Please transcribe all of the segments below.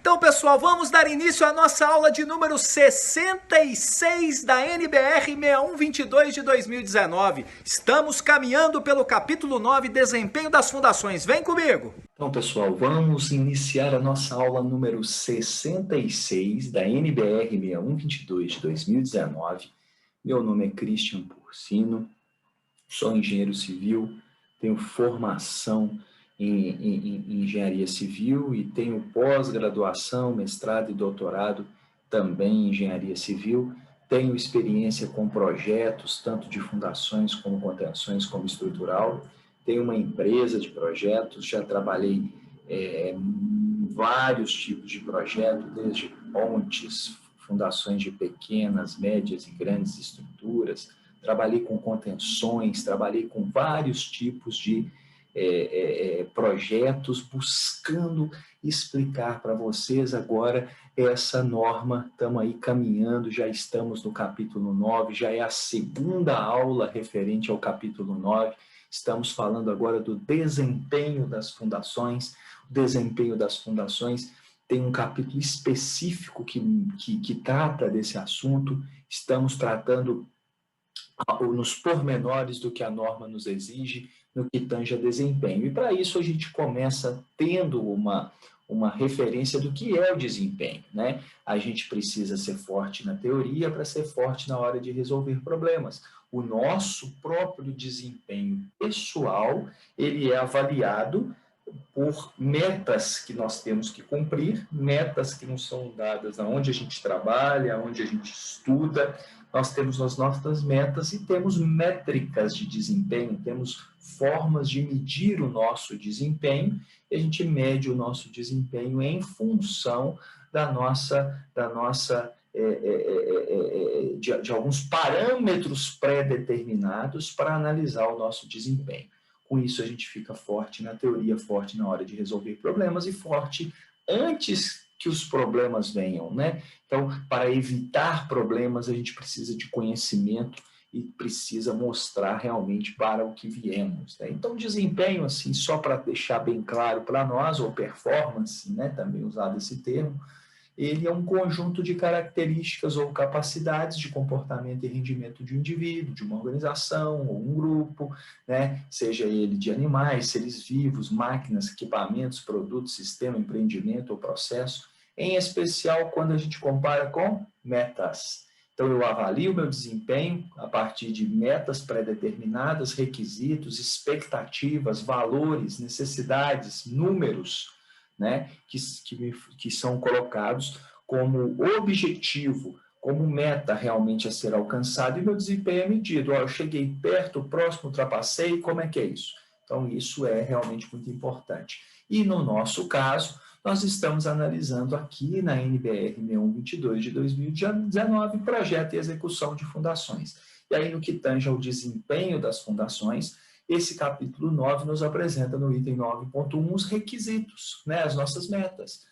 Então, pessoal, vamos dar início à nossa aula de número 66 da NBR 6122 de 2019. Estamos caminhando pelo capítulo 9, Desempenho das Fundações. Vem comigo! Então, pessoal, vamos iniciar a nossa aula número 66 da NBR 6122 de 2019. Meu nome é Christian Porcino, sou engenheiro civil, tenho formação em engenharia civil e tenho pós-graduação, mestrado e doutorado também em engenharia civil. Tenho experiência com projetos, tanto de fundações como contenções, como estrutural. Tenho uma empresa de projetos, já trabalhei em vários tipos de projetos, desde pontes, fundações de pequenas, médias e grandes estruturas. Trabalhei com contenções, trabalhei com vários tipos de projetos, buscando explicar para vocês agora essa norma. Estamos aí caminhando, já estamos no capítulo 9, já é a segunda aula referente ao capítulo 9. Estamos falando agora do desempenho das fundações. O desempenho das fundações tem um capítulo específico que trata desse assunto. Estamos tratando nos pormenores do que a norma nos exige, no que tange a desempenho. E para isso a gente começa tendo uma referência do que é o desempenho, né? A gente precisa ser forte na teoria para ser forte na hora de resolver problemas. O nosso próprio desempenho pessoal, ele é avaliado por metas que nós temos que cumprir, metas que nos são dadas aonde a gente trabalha, aonde a gente estuda. Nós temos as nossas metas e temos métricas de desempenho, temos formas de medir o nosso desempenho, e a gente mede o nosso desempenho em função de alguns parâmetros pré-determinados para analisar o nosso desempenho. Com isso, a gente fica forte na teoria, forte na hora de resolver problemas e forte antes que os problemas venham, né? Então, para evitar problemas, a gente precisa de conhecimento e precisa mostrar realmente para o que viemos, né? Então, desempenho, assim, só para deixar bem claro para nós, ou performance, né? Também usado esse termo, ele é um conjunto de características ou capacidades de comportamento e rendimento de um indivíduo, de uma organização ou um grupo, né? Seja ele de animais, seres vivos, máquinas, equipamentos, produtos, sistema, empreendimento ou processo, em especial quando a gente compara com metas. Então, eu avalio o meu desempenho a partir de metas pré-determinadas, requisitos, expectativas, valores, necessidades, números, né, que são colocados como objetivo, como meta realmente a ser alcançado, e meu desempenho é medido. Eu cheguei perto, próximo, ultrapassei, como é que é isso? Então, isso é realmente muito importante. E no nosso caso, nós estamos analisando aqui na NBR 6122 de 2019, projeto e execução de fundações. E aí, no que tange ao desempenho das fundações, esse capítulo 9 nos apresenta no item 9.1 os requisitos, né, as nossas metas,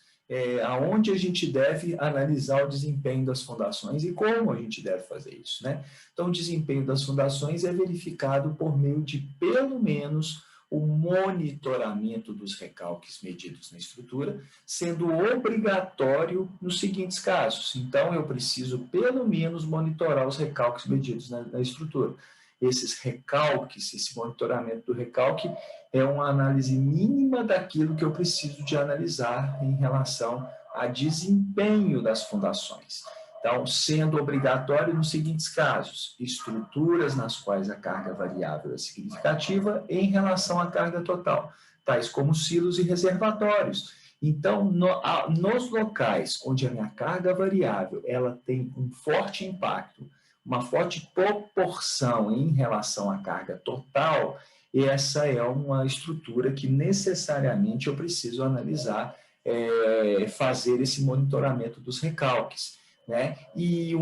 aonde a gente deve analisar o desempenho das fundações e como a gente deve fazer isso, né? Então, o desempenho das fundações é verificado por meio de, pelo menos, o monitoramento dos recalques medidos na estrutura, sendo obrigatório nos seguintes casos. Então, eu preciso, pelo menos, monitorar os recalques medidos na estrutura. Esses recalques, esse monitoramento do recalque é uma análise mínima daquilo que eu preciso de analisar em relação a desempenho das fundações. Então, sendo obrigatório nos seguintes casos: estruturas nas quais a carga variável é significativa em relação à carga total, tais como silos e reservatórios. Então, nos locais onde a minha carga variável ela tem um forte impacto, uma forte proporção em relação à carga total, essa é uma estrutura que necessariamente eu preciso analisar, fazer esse monitoramento dos recalques, né? E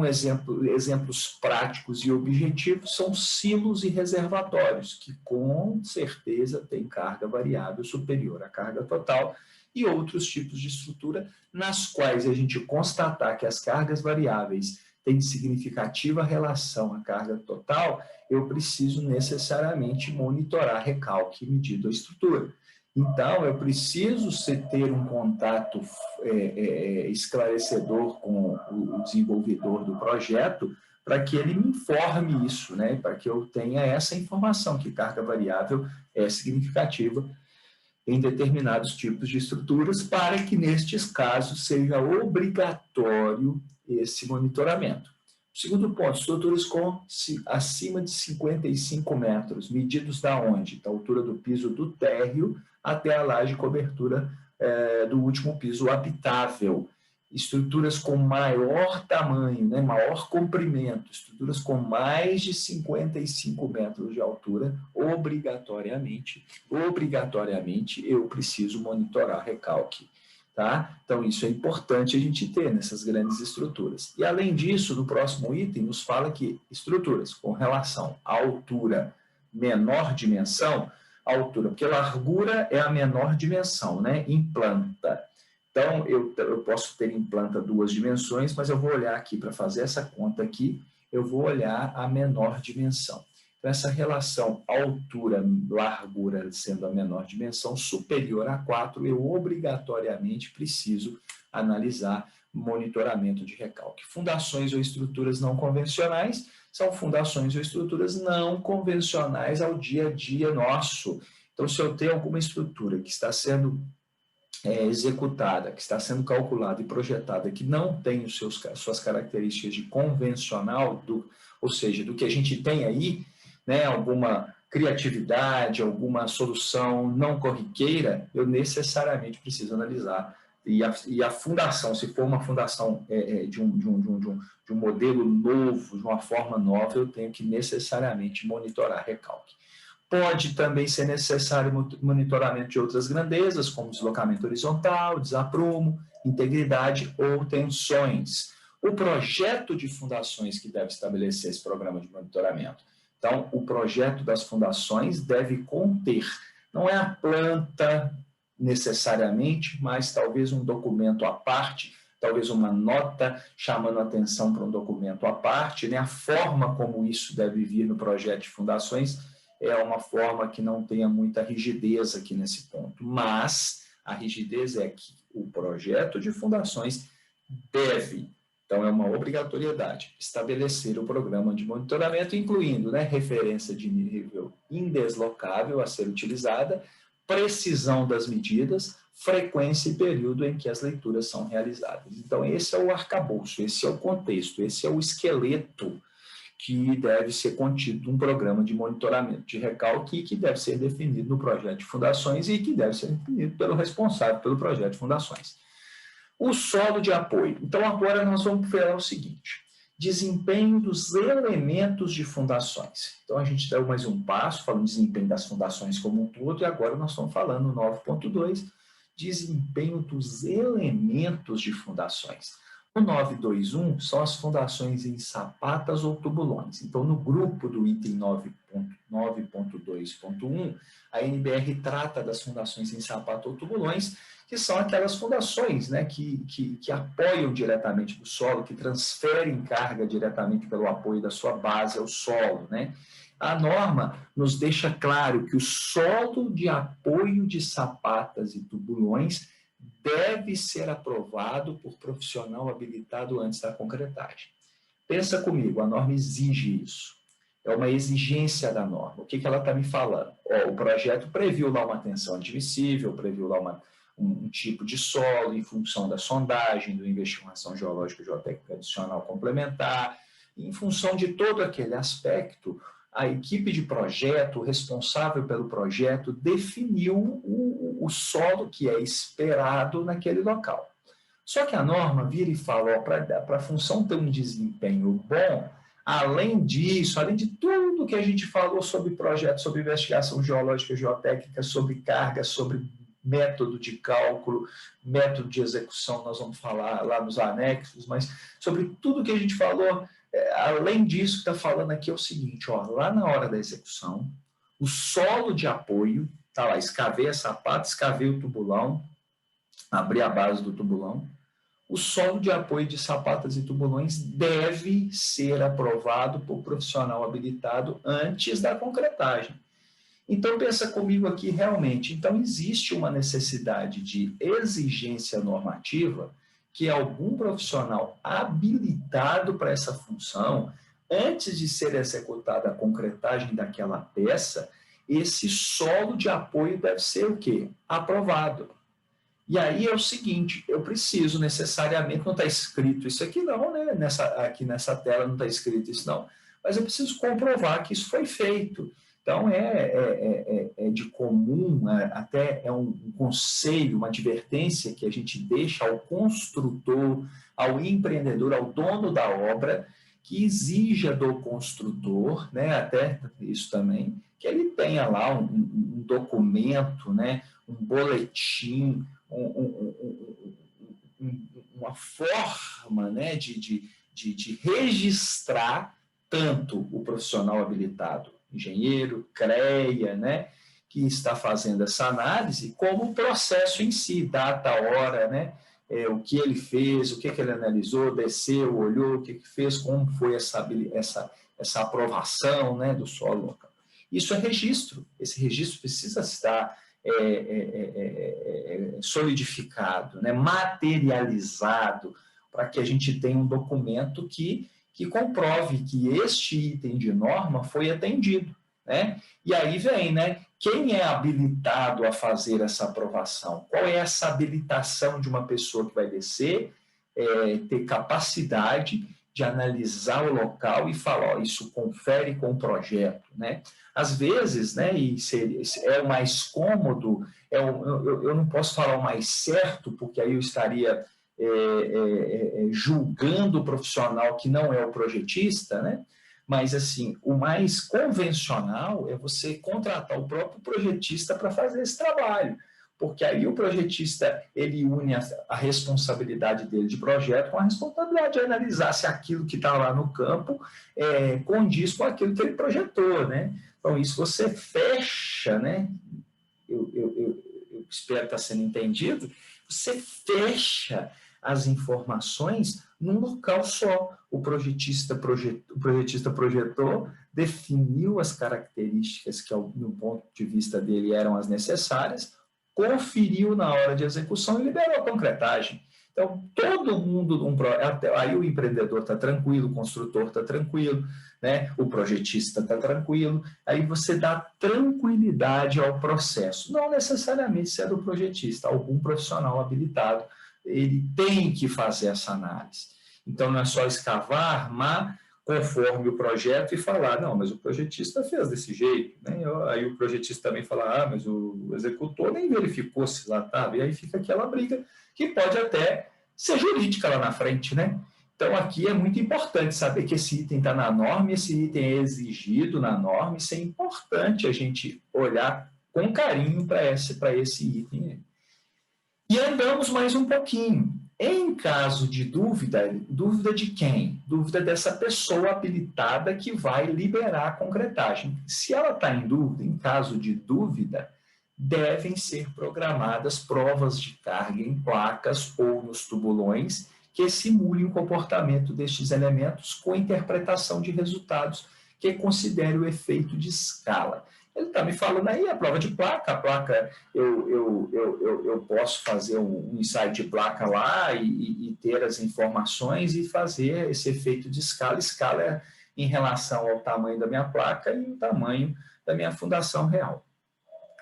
exemplos práticos e objetivos são silos e reservatórios, que com certeza têm carga variável superior à carga total, e outros tipos de estrutura nas quais a gente constatar que as cargas variáveis tem significativa relação à carga total, eu preciso necessariamente monitorar recalque medido a estrutura. Então, eu preciso ter um contato esclarecedor com o desenvolvedor do projeto para que ele me informe isso, né? Para que eu tenha essa informação, que carga variável é significativa em determinados tipos de estruturas, para que, nestes casos, seja obrigatório esse monitoramento. Segundo ponto, estruturas com acima de 55 metros, medidos da onde? Da altura do piso do térreo até a laje de cobertura do último piso habitável. Estruturas com maior tamanho, né, maior comprimento, estruturas com mais de 55 metros de altura, obrigatoriamente eu preciso monitorar recalque. Tá? Então, isso é importante a gente ter nessas grandes estruturas. E, além disso, no próximo item, nos fala que estruturas com relação à altura menor dimensão, altura, porque largura é a menor dimensão, né? Em planta. Então, eu posso ter em planta 2 dimensões, mas eu vou olhar aqui, para fazer essa conta aqui, eu vou olhar a menor dimensão. Então, essa relação altura-largura sendo a menor dimensão, superior a 4, eu obrigatoriamente preciso analisar monitoramento de recalque. Fundações ou estruturas não convencionais são fundações ou estruturas não convencionais ao dia a dia nosso. Então, se eu tenho alguma estrutura que está sendo executada, que está sendo calculada e projetada, que não tem suas características de convencional, ou seja, do que a gente tem aí, né, alguma criatividade, alguma solução não corriqueira, eu necessariamente preciso analisar. E a fundação, se for uma fundação de um modelo novo, de uma forma nova, eu tenho que necessariamente monitorar recalque. Pode também ser necessário monitoramento de outras grandezas, como deslocamento horizontal, desaprumo, integridade ou tensões. O projeto de fundações que deve estabelecer esse programa de monitoramento. Então, o projeto das fundações deve conter, não é a planta necessariamente, mas talvez um documento à parte, talvez uma nota chamando atenção para um documento à parte, né? A forma como isso deve vir no projeto de fundações é uma forma que não tenha muita rigidez aqui nesse ponto, mas a rigidez é que o projeto de fundações deve, então é uma obrigatoriedade, estabelecer o programa de monitoramento, incluindo, né, referência de nível indeslocável a ser utilizada, precisão das medidas, frequência e período em que as leituras são realizadas. Então, esse é o arcabouço, esse é o contexto, esse é o esqueleto que deve ser contido num programa de monitoramento de recalque e que deve ser definido no projeto de fundações e que deve ser definido pelo responsável pelo projeto de fundações. O solo de apoio. Então, agora nós vamos ver o seguinte: desempenho dos elementos de fundações. Então, a gente deu mais um passo, falando de desempenho das fundações como um todo, e agora nós estamos falando no 9.2, desempenho dos elementos de fundações. O 9.2.1 são as fundações em sapatas ou tubulões. Então, no grupo do item 9.2.1, a NBR trata das fundações em sapato ou tubulões, que são aquelas fundações, né, que apoiam diretamente no solo, que transferem carga diretamente pelo apoio da sua base ao solo, né? A norma nos deixa claro que o solo de apoio de sapatas e tubulões deve ser aprovado por profissional habilitado antes da concretagem. Pensa comigo, a norma exige isso. É uma exigência da norma. O que ela está me falando? O projeto previu lá uma tensão admissível, previu lá um tipo de solo em função da sondagem, do investigação geológica e geotécnica adicional complementar, em função de todo aquele aspecto, a equipe de projeto, responsável pelo projeto, definiu o solo que é esperado naquele local. Só que a norma vira e fala, para a função ter um desempenho bom, além disso, além de tudo que a gente falou sobre projeto, sobre investigação geológica e geotécnica, sobre carga, sobre método de cálculo, método de execução, nós vamos falar lá nos anexos, mas sobre tudo que a gente falou, além disso, que está falando aqui é o seguinte, ó, lá na hora da execução, o solo de apoio, tá lá, escavei a sapata, escavei o tubulão, abri a base do tubulão, o solo de apoio de sapatas e tubulões deve ser aprovado por profissional habilitado antes da concretagem. Então, pensa comigo aqui realmente. Então, existe uma necessidade de exigência normativa que algum profissional habilitado para essa função, antes de ser executada a concretagem daquela peça, esse solo de apoio deve ser o quê? Aprovado. E aí é o seguinte, eu preciso necessariamente, não está escrito isso aqui não, né? Aqui nessa tela não está escrito isso não, mas eu preciso comprovar que isso foi feito. Então, é de comum, até é um conselho, uma advertência que a gente deixa ao construtor, ao empreendedor, ao dono da obra, que exija do construtor, né, até isso também, que ele tenha lá um documento, né, um boletim, uma forma, né, de registrar tanto o profissional habilitado, engenheiro, CREA, né, que está fazendo essa análise, como o processo em si, data, hora, né, o que ele fez, o que ele analisou, desceu, olhou, o que fez, como foi essa aprovação, né, do solo local. Isso é registro, esse registro precisa estar solidificado, né, materializado, para que a gente tenha um documento que comprove que este item de norma foi atendido, né? E aí vem, né? Quem é habilitado a fazer essa aprovação? Qual é essa habilitação de uma pessoa que vai descer, ter capacidade de analisar o local e falar, ó, isso confere com o projeto, né? Às vezes, né, e é o mais cômodo, eu não posso falar o mais certo, porque aí eu estaria julgando o profissional que não é o projetista, né? Mas, assim, o mais convencional é você contratar o próprio projetista para fazer esse trabalho, porque aí o projetista, ele une a responsabilidade dele de projeto com a responsabilidade de analisar se aquilo que está lá no campo condiz com aquilo que ele projetou, né? Então, isso você fecha, né? Eu espero estar sendo entendido, você fecha as informações num local só. O projetista projetou, definiu as características que, no ponto de vista dele, eram as necessárias, conferiu na hora de execução e liberou a concretagem. Então, todo mundo, aí o empreendedor está tranquilo, o construtor está tranquilo, né? O projetista está tranquilo, aí você dá tranquilidade ao processo. Não necessariamente se é do projetista, algum profissional habilitado, ele tem que fazer essa análise. Então, não é só escavar, armar conforme o projeto e falar, não, mas o projetista fez desse jeito, né? Aí o projetista também fala, mas o executor nem verificou se lá estava, e aí fica aquela briga que pode até ser jurídica lá na frente, né? Então, aqui é muito importante saber que esse item está na norma, esse item é exigido na norma, isso é importante a gente olhar com carinho para esse item. E andamos mais um pouquinho. Em caso de dúvida, dúvida de quem? Dúvida dessa pessoa habilitada que vai liberar a concretagem. Se ela está em dúvida, em caso de dúvida, devem ser programadas provas de carga em placas ou nos tubulões que simulem o comportamento destes elementos com interpretação de resultados que considere o efeito de escala. Ele está me falando aí a prova de placa, a placa eu posso fazer um ensaio de placa lá e ter as informações e fazer esse efeito de escala. Escala é em relação ao tamanho da minha placa e o tamanho da minha fundação real.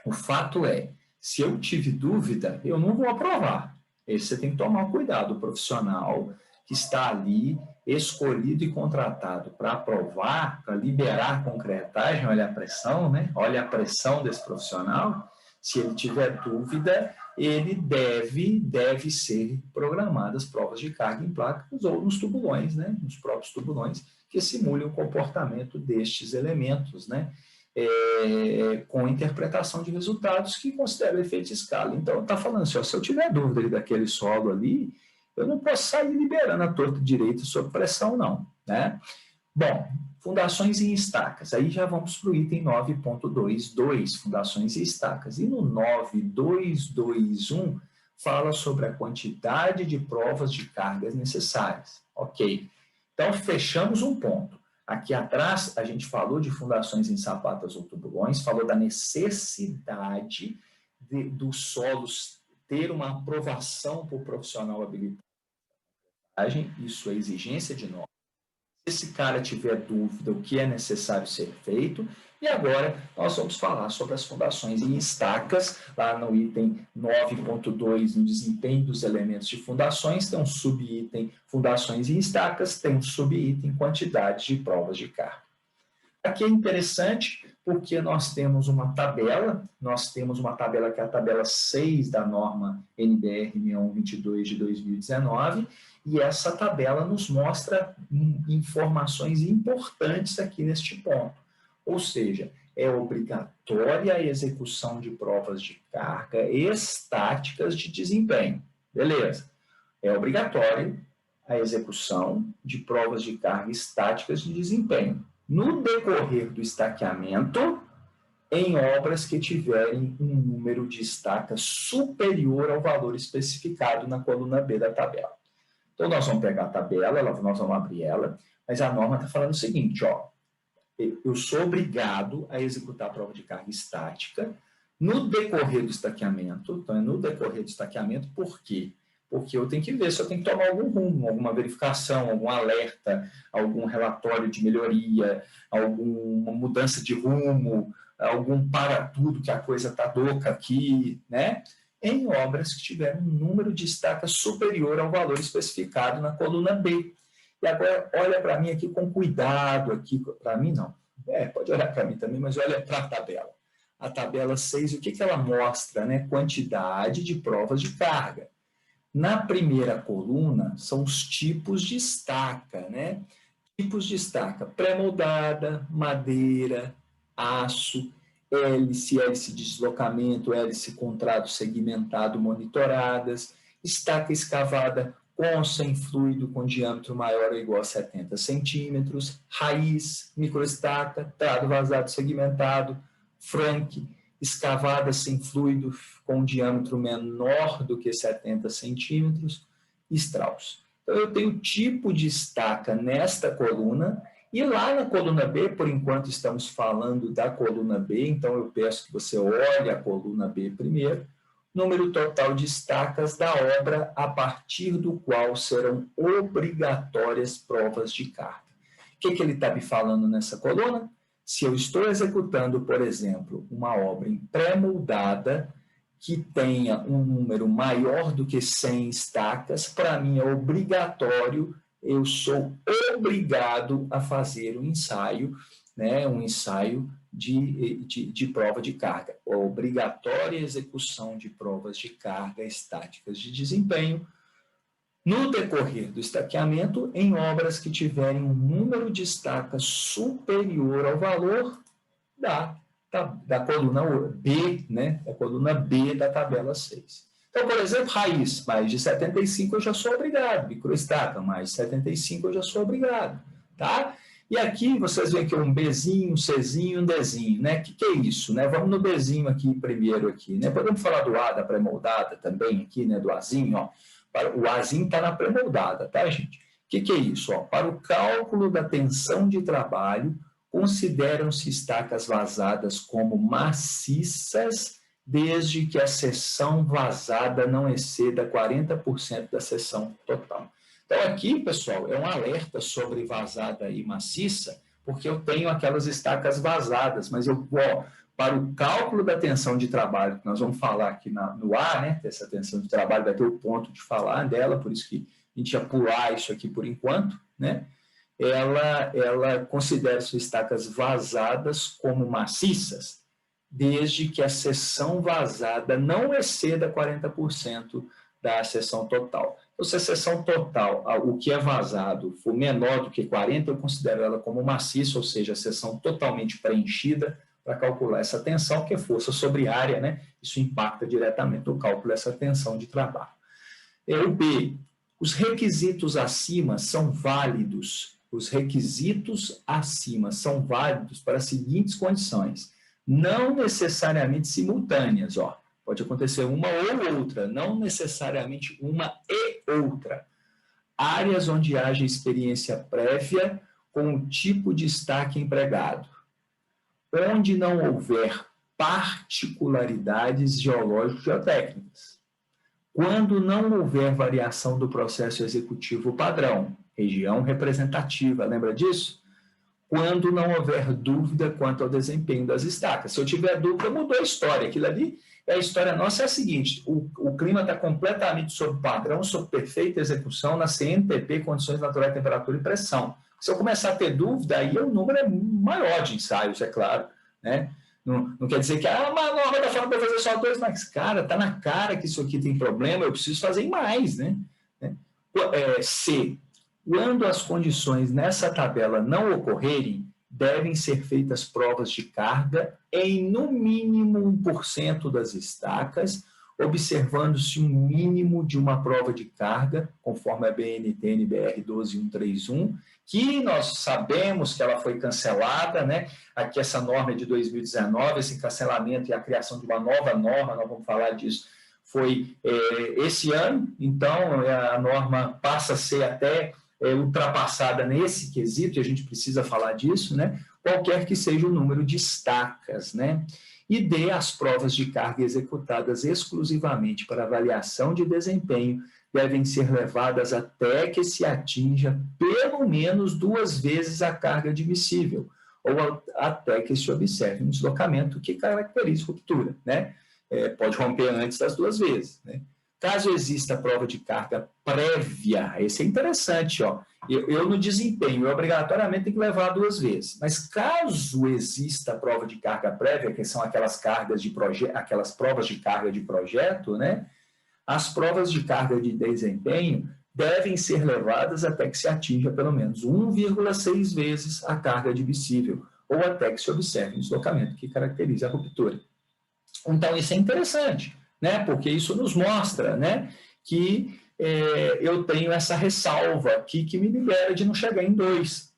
O fato é, se eu tive dúvida, eu não vou aprovar. Você tem que tomar cuidado, o profissional que está ali escolhido e contratado para aprovar, para liberar a concretagem, olha a pressão, né? Olha a pressão desse profissional. Se ele tiver dúvida, ele deve ser programadas provas de carga em placas ou nos tubulões, né? Nos próprios tubulões, que simulem o comportamento destes elementos, né? Com interpretação de resultados que consideram efeito de escala. Então, está falando assim, ó, se eu tiver dúvida daquele solo ali, eu não posso sair liberando a torta direita sob pressão, não, né? Bom, fundações e estacas. Aí já vamos para o item 9.22, fundações e estacas. E no 9.221 fala sobre a quantidade de provas de cargas necessárias. Ok. Então, fechamos um ponto. Aqui atrás, a gente falou de fundações em sapatas ou tubulões, falou da necessidade dos solos ter uma aprovação por profissional habilitado. Isso é exigência de norma. Se esse cara tiver dúvida, o que é necessário ser feito. E agora nós vamos falar sobre as fundações em estacas, lá no item 9.2, no desempenho dos elementos de fundações, tem um subitem fundações em estacas, tem um subitem quantidade de provas de carga. Aqui é interessante porque nós temos uma tabela que é a tabela 6 da norma NBR 6122 de 2019, e essa tabela nos mostra informações importantes aqui neste ponto. Ou seja, é obrigatória a execução de provas de carga estáticas de desempenho. Beleza. É obrigatório a execução de provas de carga estáticas de desempenho no decorrer do estaqueamento em obras que tiverem um número de estacas superior ao valor especificado na coluna B da tabela. Então, nós vamos pegar a tabela, nós vamos abrir ela, mas a norma está falando o seguinte, ó, eu sou obrigado a executar a prova de carga estática no decorrer do estaqueamento. Então, é no decorrer do estaqueamento, por quê? Porque eu tenho que ver se eu tenho que tomar algum rumo, alguma verificação, algum alerta, algum relatório de melhoria, alguma mudança de rumo, algum para tudo que a coisa está louca aqui, né? Em obras que tiverem um número de estacas superior ao valor especificado na coluna B. E agora, olha para mim aqui com cuidado, aqui, para mim não, pode olhar para mim também, mas olha para a tabela. A tabela 6, o que ela mostra? Né? Quantidade de provas de carga. Na primeira coluna, são os tipos de estaca, né? Tipos de estaca: pré-moldada, madeira, aço, hélice, hélice de deslocamento, hélice contrado segmentado monitoradas, estaca escavada com ou sem fluido com diâmetro maior ou igual a 70 centímetros, raiz, microestaca, trado vazado segmentado, franque, escavada sem fluido com diâmetro menor do que 70 centímetros, Strauss. Então, eu tenho tipo de estaca nesta coluna, e lá na coluna B, por enquanto estamos falando da coluna B, então eu peço que você olhe a coluna B primeiro, número total de estacas da obra a partir do qual serão obrigatórias provas de carga. O que ele está me falando nessa coluna? Se eu estou executando, por exemplo, uma obra em pré-moldada que tenha um número maior do que 100 estacas, para mim é obrigatório, eu sou obrigado a fazer um ensaio, né, um ensaio de prova de carga. A obrigatória execução de provas de carga estáticas de desempenho no decorrer do estaqueamento em obras que tiverem um número de estacas superior ao valor da coluna B, né? Da coluna B da tabela 6. Então, por exemplo, raiz, mais de 75 eu já sou obrigado, microestaca, mais de 75 eu já sou obrigado, tá? E aqui vocês veem que é um Bzinho, um Czinho, um Dzinho, né? O que é isso, né? Vamos no Bzinho aqui primeiro, aqui, né? Podemos falar do A da pré-moldada também aqui, né? Do Azinho, ó. O Azinho está na pré-moldada, tá, gente? O que é isso? Ó? Para o cálculo da tensão de trabalho, consideram-se estacas vazadas como maciças, desde que a seção vazada não exceda 40% da seção total. Então, aqui, pessoal, é um alerta sobre vazada e maciça, porque eu tenho aquelas estacas vazadas, mas para o cálculo da tensão de trabalho, que nós vamos falar aqui no A, né? Essa tensão de trabalho vai ter o ponto de falar dela, por isso que a gente ia pular isso aqui por enquanto, né? Ela considera suas estacas vazadas como maciças, desde que a seção vazada não exceda 40% da seção total. Então, se a seção total, o que é vazado, for menor do que 40%, eu considero ela como maciça, ou seja, a seção totalmente preenchida, para calcular essa tensão, que é força sobre área, né? Isso impacta diretamente no cálculo dessa tensão de trabalho. O B, os requisitos acima são válidos. Os requisitos acima são válidos para as seguintes condições, não necessariamente simultâneas, ó. Pode acontecer uma ou outra, não necessariamente uma e outra. Áreas onde haja experiência prévia com o tipo de estaque empregado, onde não houver particularidades geológico-geotécnicas, quando não houver variação do processo executivo padrão, região representativa, lembra disso? Quando não houver dúvida quanto ao desempenho das estacas. Se eu tiver dúvida, mudou a história. Aquilo ali, a história nossa é a seguinte, o clima está completamente sob padrão, sob perfeita execução na CNTP, condições naturais, temperatura e pressão. Se eu começar a ter dúvida, aí o número é maior de ensaios, é claro, né? Não quer dizer que a norma da forma para fazer só 2, mas, cara, está na cara que isso aqui tem problema, eu preciso fazer mais, né? C. Quando as condições nessa tabela não ocorrerem, devem ser feitas provas de carga em, no mínimo, 1% das estacas, observando-se um mínimo de uma prova de carga, conforme a BNT NBR 12131, que nós sabemos que ela foi cancelada, né? Aqui essa norma é de 2019, esse cancelamento e a criação de uma nova norma, nós vamos falar disso, foi esse ano, então a norma passa a ser até ultrapassada nesse quesito, e a gente precisa falar disso, né? Qualquer que seja o número de estacas, né? E D, as provas de carga executadas exclusivamente para avaliação de desempenho devem ser levadas até que se atinja pelo menos 2 vezes a carga admissível, ou até que se observe um deslocamento que caracterize ruptura, né? Pode romper antes das 2 vezes, né? Caso exista prova de carga prévia, esse é interessante, ó. Eu no desempenho, eu obrigatoriamente tenho que levar 2 vezes. Mas caso exista prova de carga prévia, que são aquelas cargas de aquelas provas de carga de projeto, né? As provas de carga de desempenho devem ser levadas até que se atinja pelo menos 1,6 vezes a carga admissível, ou até que se observe um deslocamento que caracterize a ruptura. Então, isso é interessante, né? Porque isso nos mostra, né, que eu tenho essa ressalva aqui que me libera de não chegar em 2.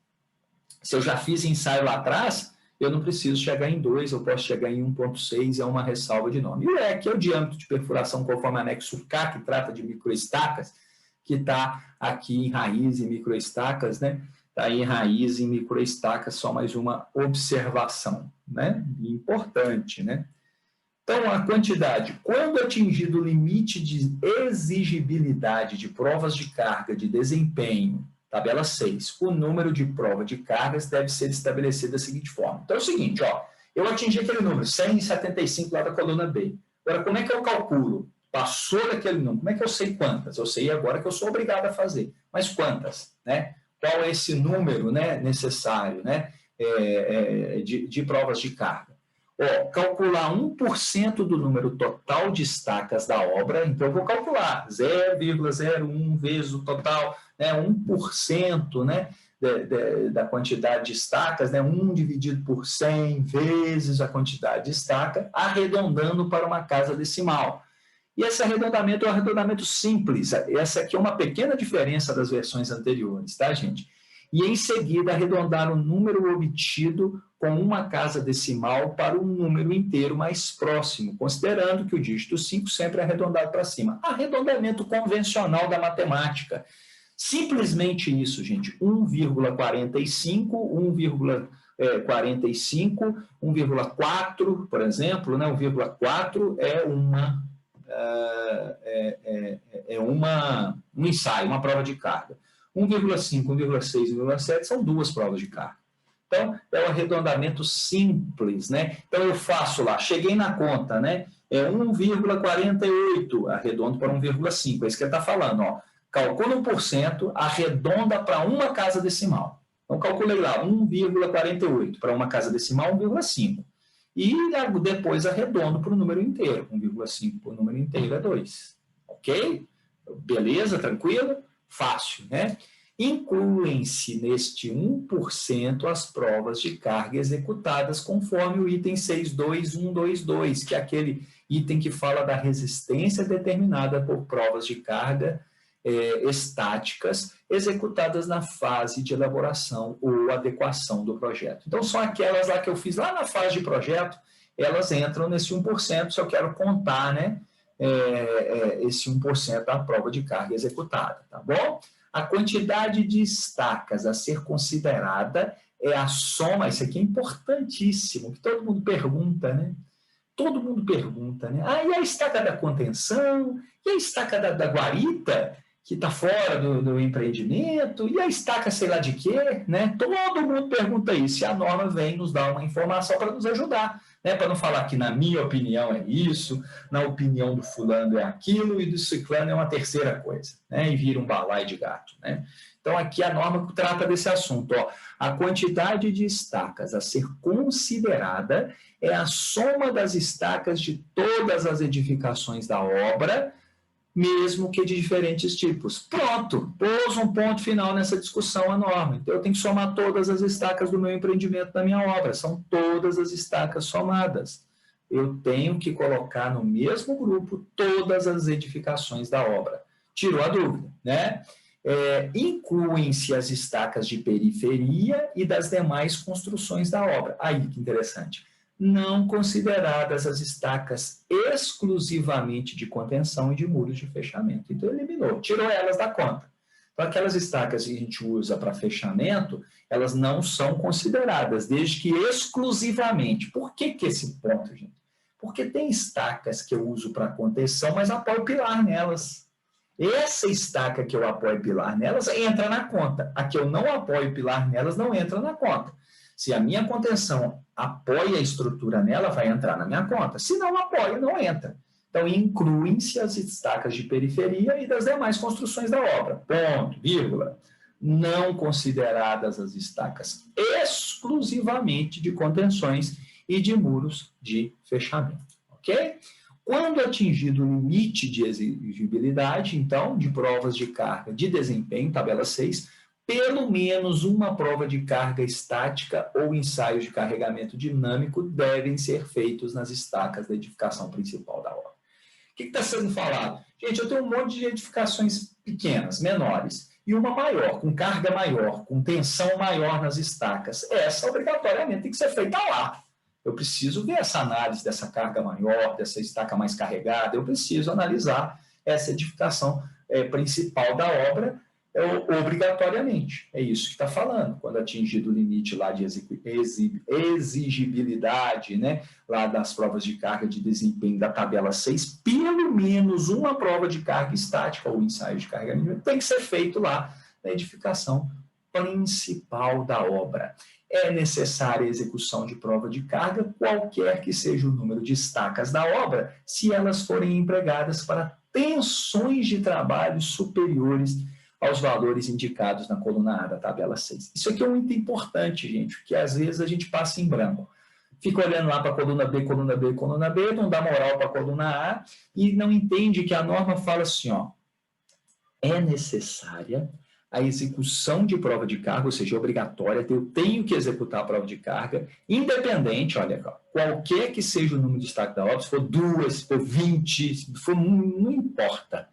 Se eu já fiz ensaio lá atrás, eu não preciso chegar em 2, eu posso chegar em 1,6, é uma ressalva de nome. E o EC é o diâmetro de perfuração conforme anexo K, que trata de microestacas, que está aqui em raiz e microestacas, né? Está aí em raiz e microestacas, só mais uma observação, né? Importante, né? Então, a quantidade, quando atingido o limite de exigibilidade de provas de carga de desempenho, tabela 6, o número de prova de cargas deve ser estabelecido da seguinte forma. Então, é o seguinte, ó, eu atingi aquele número, 175 lá da coluna B. Agora, como é que eu calculo? Passou daquele número, como é que eu sei quantas? Eu sei agora que eu sou obrigado a fazer, mas quantas, né? Qual é esse número, né, necessário, né, de provas de carga? Calcular 1% do número total de estacas da obra, então eu vou calcular 0,01 vezes o total, né, 1%, né, da quantidade de estacas, né, 1 dividido por 100 vezes a quantidade de estaca, arredondando para uma casa decimal. E esse arredondamento é um arredondamento simples, essa aqui é uma pequena diferença das versões anteriores, tá, gente? E em seguida arredondar o número obtido com uma casa decimal para um número inteiro mais próximo, considerando que o dígito 5 sempre é arredondado para cima. Arredondamento convencional da matemática. Simplesmente isso, gente. 1,45, 1,45, 1,4, por exemplo, né? 1,4 é um ensaio, uma prova de carga. 1,5, 1,6, 1,7 são 2 provas de carga. Então, é um arredondamento simples, né? Então, eu faço lá, cheguei na conta, né? 1,48, arredondo para 1,5, é isso que ele está falando, ó. Calcula 1%, arredonda para uma casa decimal. Então, calculei lá, 1,48 para uma casa decimal, 1,5. E depois arredondo para o número inteiro. 1,5 para o número inteiro é 2. Ok? Beleza? Tranquilo? Fácil, né? Incluem-se neste 1% as provas de carga executadas conforme o item 62122, que é aquele item que fala da resistência determinada por provas de carga estáticas executadas na fase de elaboração ou adequação do projeto. Então, são aquelas lá que eu fiz lá na fase de projeto, elas entram nesse 1%, se eu quero contar, né, esse 1% da prova de carga executada, tá bom? A quantidade de estacas a ser considerada é a soma, isso aqui é importantíssimo, que todo mundo pergunta, né? Todo mundo pergunta, né? Ah, e a estaca da contenção? E a estaca da guarita, que está fora do empreendimento? E a estaca sei lá de quê? Né? Todo mundo pergunta isso. E a norma vem nos dar uma informação para nos ajudar. Né? Para não falar que na minha opinião é isso, na opinião do fulano é aquilo, e do ciclano é uma terceira coisa. Né? E vira um balaio de gato. Né? Então, aqui a norma trata desse assunto. Ó. A quantidade de estacas a ser considerada é a soma das estacas de todas as edificações da obra, mesmo que de diferentes tipos. Pronto, pôs um ponto final nessa discussão a norma. Então, eu tenho que somar todas as estacas do meu empreendimento da minha obra. São todas as estacas somadas. Eu tenho que colocar no mesmo grupo todas as edificações da obra. Tirou a dúvida, né? Incluem-se as estacas de periferia e das demais construções da obra. Aí, que interessante. Não consideradas as estacas exclusivamente de contenção e de muros de fechamento. Então, eliminou, tirou elas da conta. Então, aquelas estacas que a gente usa para fechamento, elas não são consideradas, desde que exclusivamente. Por que esse ponto, gente? Porque tem estacas que eu uso para contenção, mas apoio pilar nelas. Essa estaca que eu apoio pilar nelas entra na conta. A que eu não apoio pilar nelas não entra na conta. Se a minha contenção apoia a estrutura nela, vai entrar na minha conta. Se não apoia, não entra. Então, incluem-se as estacas de periferia e das demais construções da obra. Ponto, vírgula. Não consideradas as estacas exclusivamente de contenções e de muros de fechamento. Ok? Quando atingido o limite de exigibilidade, então, de provas de carga de desempenho, tabela 6, pelo menos uma prova de carga estática ou ensaios de carregamento dinâmico devem ser feitos nas estacas da edificação principal da obra. O que está sendo falado? Gente, eu tenho um monte de edificações pequenas, menores, e uma maior, com carga maior, com tensão maior nas estacas. Essa, obrigatoriamente, tem que ser feita lá. Eu preciso ver essa análise dessa carga maior, dessa estaca mais carregada, eu preciso analisar essa edificação principal da obra, obrigatoriamente. É isso que está falando. Quando atingido o limite lá de exigibilidade, né, lá das provas de carga de desempenho da tabela 6, pelo menos uma prova de carga estática ou ensaio de carregamento tem que ser feito lá na edificação principal da obra. É necessária a execução de prova de carga, qualquer que seja o número de estacas da obra, se elas forem empregadas para tensões de trabalho superiores aos valores indicados na coluna A da tabela 6. Isso aqui é muito importante, gente, porque às vezes a gente passa em branco. Fica olhando lá para a coluna B, coluna B, coluna B, não dá moral para a coluna A e não entende que a norma fala assim, ó, é necessária a execução de prova de carga, ou seja, obrigatória, eu tenho que executar a prova de carga, independente, olha, qualquer que seja o número de destaque da obra, se for 2, se for 20, se for, não importa.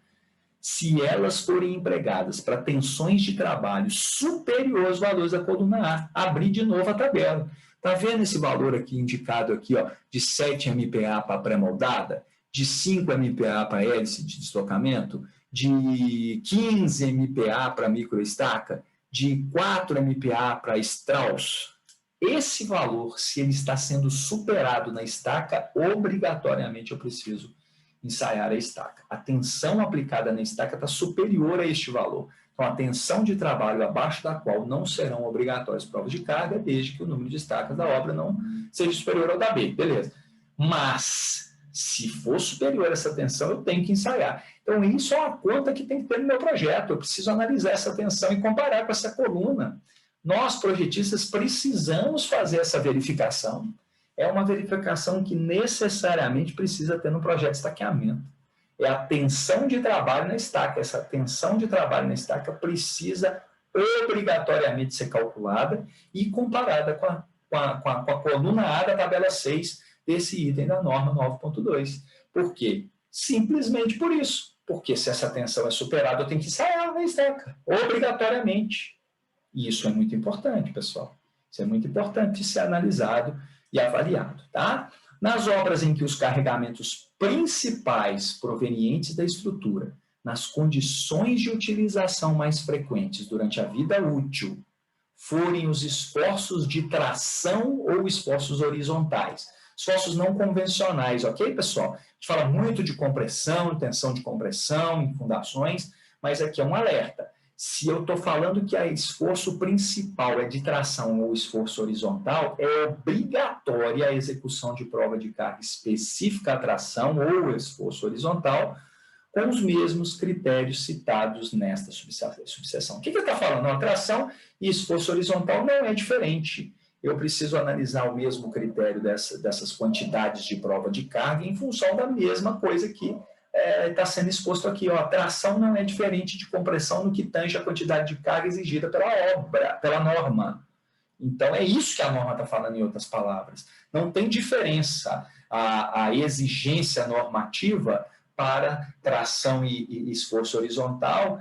Se elas forem empregadas para tensões de trabalho superiores aos valores da coluna A, abrir de novo a tabela. Está vendo esse valor aqui indicado aqui, ó, de 7 MPa para pré-moldada, de 5 MPa para hélice de deslocamento, de 15 MPa para microestaca, de 4 MPa para Strauss. Esse valor, se ele está sendo superado na estaca, obrigatoriamente eu preciso ensaiar a estaca. A tensão aplicada na estaca está superior a este valor. Então, a tensão de trabalho abaixo da qual não serão obrigatórias provas de carga, desde que o número de estacas da obra não seja superior ao da B. Beleza. Mas, se for superior a essa tensão, eu tenho que ensaiar. Então, isso é uma conta que tem que ter no meu projeto. Eu preciso analisar essa tensão e comparar com essa coluna. Nós, projetistas, precisamos fazer essa verificação. É uma verificação que necessariamente precisa ter no projeto de estaqueamento. É a tensão de trabalho na estaca. Essa tensão de trabalho na estaca precisa obrigatoriamente ser calculada e comparada com a coluna A da tabela 6 desse item da norma 9.2. Por quê? Simplesmente por isso. Porque se essa tensão é superada, eu tenho que ensaiar na estaca, obrigatoriamente. E isso é muito importante, pessoal. Isso é muito importante de ser analisado e avaliado, tá? Nas obras em que os carregamentos principais provenientes da estrutura nas condições de utilização mais frequentes durante a vida útil forem os esforços de tração ou esforços horizontais, esforços não convencionais, ok, pessoal? A gente fala muito de compressão, tensão de compressão, em fundações, mas aqui é um alerta. Se eu estou falando que o esforço principal é de tração ou esforço horizontal, é obrigatória a execução de prova de carga específica à tração ou esforço horizontal, com os mesmos critérios citados nesta subseção. O que ele está falando? A tração e esforço horizontal não é diferente. Eu preciso analisar o mesmo critério dessas quantidades de prova de carga em função da mesma coisa que está sendo exposto aqui. A tração não é diferente de compressão no que tange a quantidade de carga exigida pela norma. Então, é isso que a norma está falando, em outras palavras. Não tem diferença a exigência normativa para tração e esforço horizontal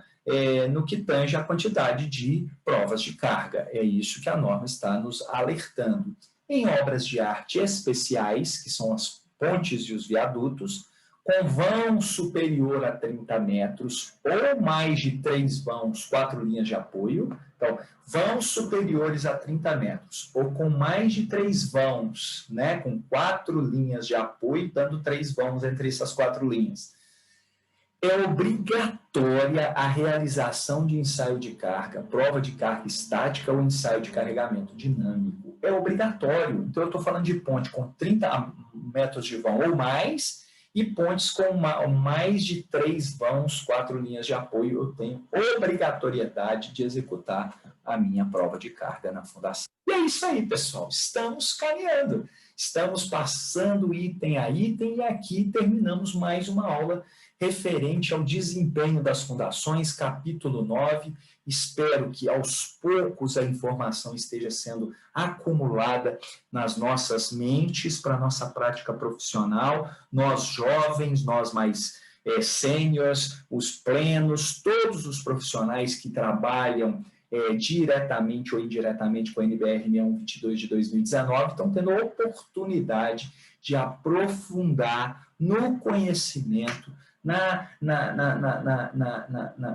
no que tange a quantidade de provas de carga. É isso que a norma está nos alertando. Em obras de arte especiais, que são as pontes e os viadutos, com vão superior a 30 metros ou mais de 3 vãos, 4 linhas de apoio. Então, vãos superiores a 30 metros ou com mais de 3 vãos, né, com 4 linhas de apoio, dando 3 vãos entre essas 4 linhas. É obrigatória a realização de ensaio de carga, prova de carga estática ou ensaio de carregamento dinâmico. É obrigatório. Então, eu estou falando de ponte com 30 metros de vão ou mais, e pontes com mais de 3 vãos, 4 linhas de apoio, eu tenho obrigatoriedade de executar a minha prova de carga na fundação. E é isso aí, pessoal. Estamos caminhando. Estamos passando item a item e aqui terminamos mais uma aula referente ao desempenho das fundações, capítulo 9. Espero que aos poucos a informação esteja sendo acumulada nas nossas mentes para a nossa prática profissional. Nós jovens, nós mais sêniores, os plenos, todos os profissionais que trabalham diretamente ou indiretamente com a NBR 6122 de 2019 estão tendo a oportunidade de aprofundar no conhecimento,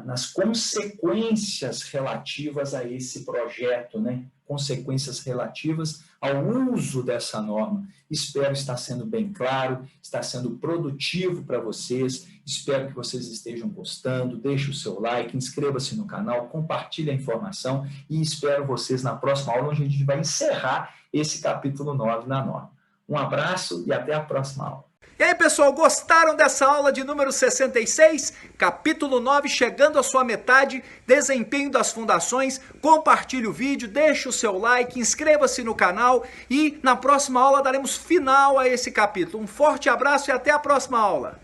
nas consequências relativas a esse projeto, né? Consequências relativas ao uso dessa norma. Espero estar sendo bem claro, está sendo produtivo para vocês, espero que vocês estejam gostando, deixe o seu like, inscreva-se no canal, compartilhe a informação e espero vocês na próxima aula, onde a gente vai encerrar esse capítulo 9 na norma. Um abraço e até a próxima aula. E aí, pessoal, gostaram dessa aula de número 66? Capítulo 9 chegando à sua metade, desempenho das fundações. Compartilhe o vídeo, deixe o seu like, inscreva-se no canal e na próxima aula daremos final a esse capítulo. Um forte abraço e até a próxima aula.